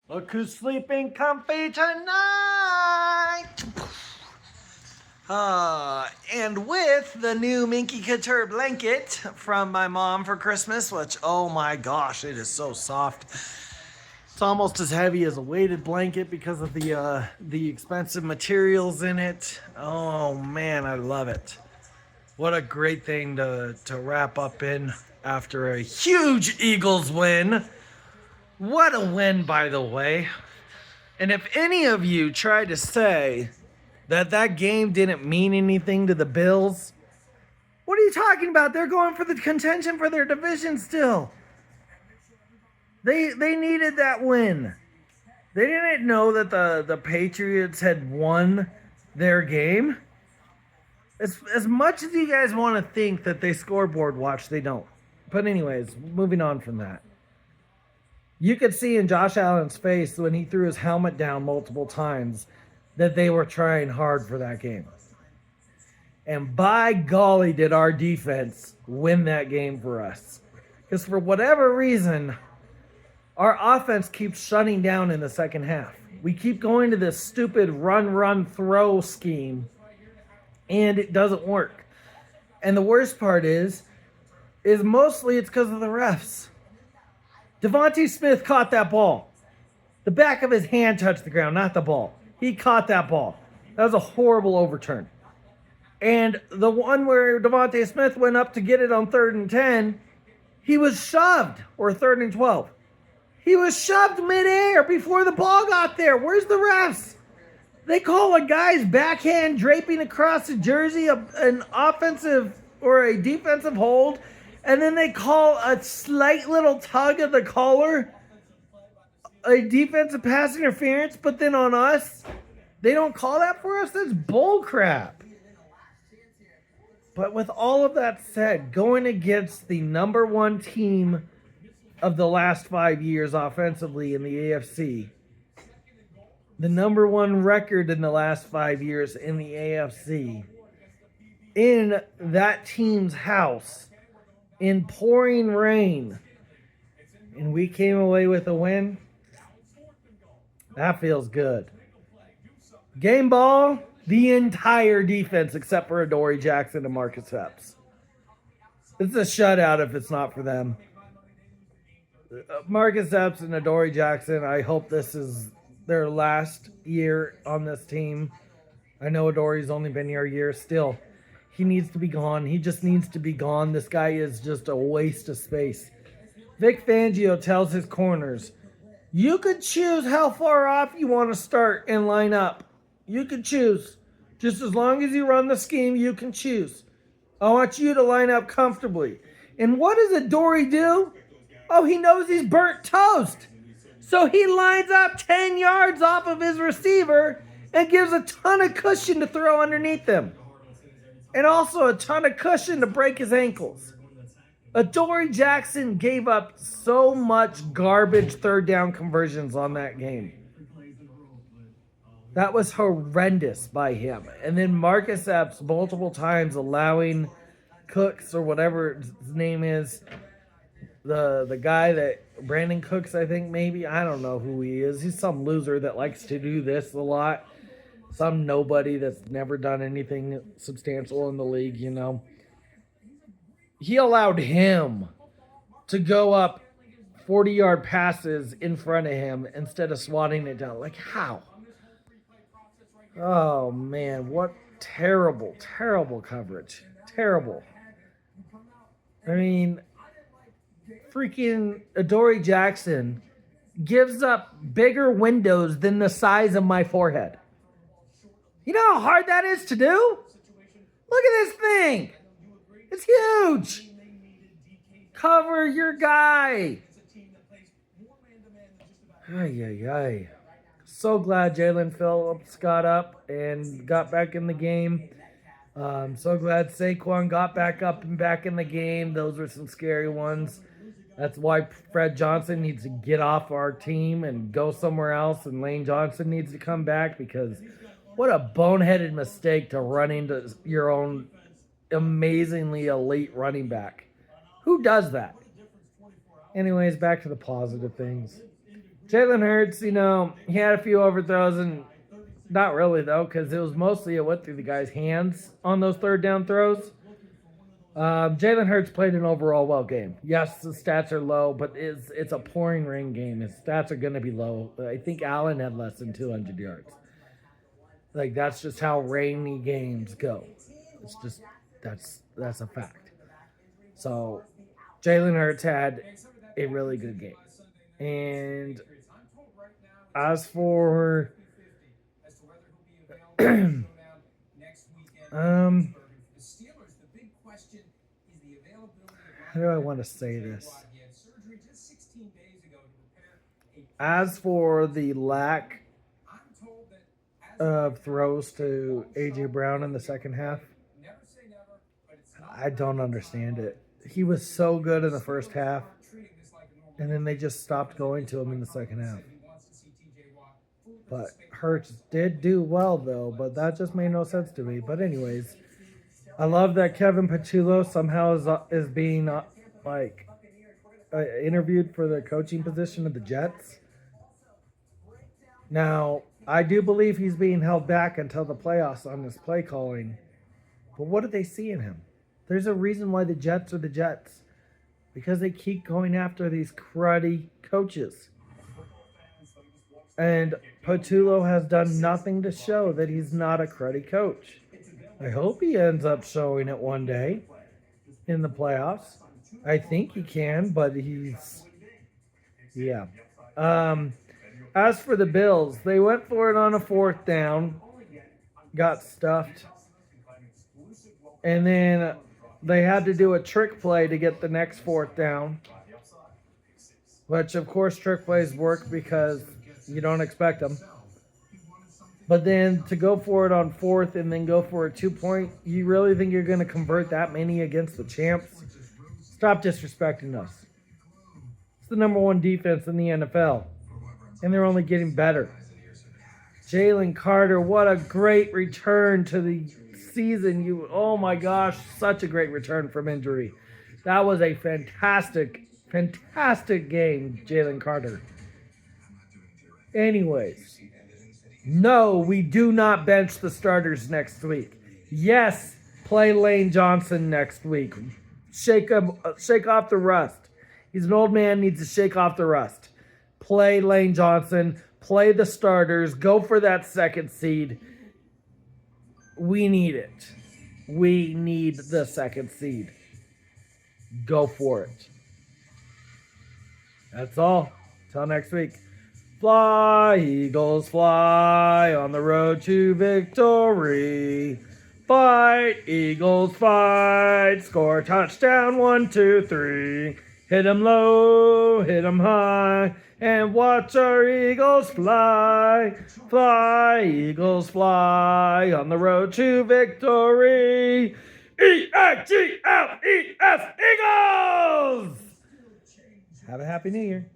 Look who's sleeping comfy tonight. And with the new Minky Couture blanket from my mom for Christmas, which, oh my gosh, it is so soft. It's almost as heavy as a weighted blanket because of the expensive materials in it. Oh man, I love it. What a great thing to wrap up in after a huge Eagles win. What a win, by the way. And if any of you try to say that game didn't mean anything to the Bills, what are you talking about? They're going for the contention for their division still. They needed that win. They didn't know that the Patriots had won their game. As much as you guys want to think that they scoreboard watch, they don't. But anyways, moving on from that. You could see in Josh Allen's face when he threw his helmet down multiple times that they were trying hard for that game. And by golly, did our defense win that game for us. Because for whatever reason, our offense keeps shutting down in the second half. We keep going to this stupid run, throw scheme, and it doesn't work. And the worst part is mostly it's because of the refs. Devontae Smith caught that ball. The back of his hand touched the ground, not the ball. He caught that ball. That was a horrible overturn. And the one where Devontae Smith went up to get it on 3rd and 10, he was shoved, or 3rd and 12. He was shoved midair before the ball got there. Where's the refs? They call a guy's backhand draping across the jersey an offensive or a defensive hold, and then they call a slight little tug of the collar a defensive pass interference, but then on us, they don't call that for us? That's bull crap. But with all of that said, going against the number one team of the last 5 years offensively in the AFC, the number one record in the last 5 years in the AFC, in that team's house, in pouring rain, and we came away with a win, that feels good. Game ball, the entire defense except for Adoree Jackson and Marcus Epps. It's a shutout if it's not for them. Marcus Epps and Adoree Jackson, I hope this is their last year on this team. I know Adoree's only been here a year. Still, he needs to be gone. He just needs to be gone. This guy is just a waste of space. Vic Fangio tells his corners, you could choose how far off you want to start and line up. You can choose. Just as long as you run the scheme, you can choose. I want you to line up comfortably. And what does Adoree do? Oh, he knows he's burnt toast. So he lines up 10 yards off of his receiver and gives a ton of cushion to throw underneath him. And also a ton of cushion to break his ankles. Adoree Jackson gave up so much garbage third down conversions on that game. That was horrendous by him. And then Marcus Epps multiple times allowing Cooks or whatever his name is, the guy that Brandon Cooks, I think maybe, I don't know who he is. He's some loser that likes to do this a lot. Some nobody that's never done anything substantial in the league, you know. He allowed him to go up 40-yard passes in front of him instead of swatting it down. Like, how? Oh, man, what terrible, terrible coverage. Terrible. I mean, freaking Adoree Jackson gives up bigger windows than the size of my forehead. You know how hard that is to do? Look at this thing. It's huge. Cover your guy. Ay, ay, ay. So glad Jalen Phillips got up and got back in the game. So glad Saquon got back up and back in the game. Those were some scary ones. That's why Fred Johnson needs to get off our team and go somewhere else, and Lane Johnson needs to come back, because what a boneheaded mistake to run into your own amazingly elite running back. Who does that? Anyways, back to the positive things. Jalen Hurts, he had a few overthrows, and not really though, because it was mostly it went through the guy's hands on those third down throws. Jalen Hurts played an overall well game. Yes, the stats are low, but it's a pouring rain game. His stats are going to be low. I think Allen had less than 200 yards. Like, that's just how rainy games go. It's just that's a fact. So Jalen Hurts had a really good game. And as for how do I want to say this? As for the lack of throws to AJ Brown in the second half, I don't understand it. He was so good in the first half, and then they just stopped going to him in the second half. But Hurts did do well, though, but that just made no sense to me. But anyways, I love that Kevin Patullo somehow is being interviewed for the coaching position of the Jets. Now, I do believe he's being held back until the playoffs on this play calling. But what do they see in him? There's a reason why the Jets are the Jets. Because they keep going after these cruddy coaches. And Patullo has done nothing to show that he's not a cruddy coach. I hope he ends up showing it one day in the playoffs. I think he can, but yeah. As for the Bills, they went for it on a fourth down, got stuffed, and then they had to do a trick play to get the next fourth down, which of course trick plays work because you don't expect them. But then to go for it on fourth and then go for a 2-point, you really think you're going to convert that many against the champs? Stop disrespecting us. It's the number one defense in the NFL, and they're only getting better. Jalen Carter, what a great return to the season. Oh my gosh, such a great return from injury. That was a fantastic game, Jalen Carter. Anyways, no, we do not bench the starters next week. Yes, play Lane Johnson next week. Shake off the rust. He's an old man, needs to shake off the rust. Play Lane Johnson. Play the starters. Go for that second seed. We need it. We need the second seed. Go for it. That's all. Till next week. Fly, Eagles, fly on the road to victory. Fight, Eagles, fight. Score touchdown, 1, 2, 3. Hit 'em low, hit 'em high, and watch our Eagles fly. Fly, Eagles, fly on the road to victory. Eagles! Have a happy new year.